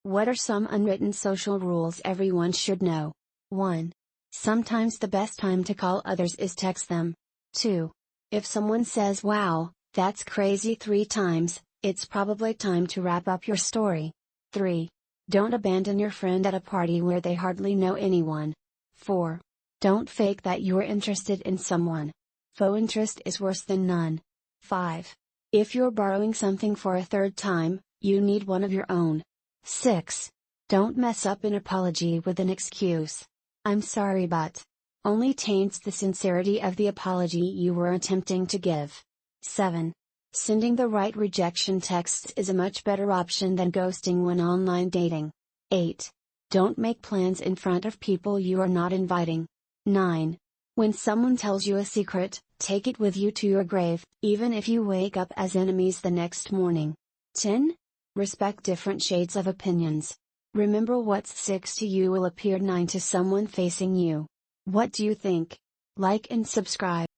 What are some unwritten social rules everyone should know? 1. Sometimes the best time to call others is text them. 2. If someone says "wow, that's crazy" 3 times, it's probably time to wrap up your story. 3. Don't abandon your friend at a party where they hardly know anyone. 4. Don't fake that you're interested in someone. Faux interest is worse than none. 5. If you're borrowing something for a third time, you need one of your own. 6. Don't mess up an apology with an excuse. "I'm sorry but," only taints the sincerity of the apology you were attempting to give. 7. Sending the right rejection texts is a much better option than ghosting when online dating. 8. Don't make plans in front of people you are not inviting. 9. When someone tells you a secret, take it with you to your grave, even if you wake up as enemies the next morning. 10. Respect different shades of opinions. Remember what 6 to you will appear 9 to someone facing you. What do you think? Like and subscribe.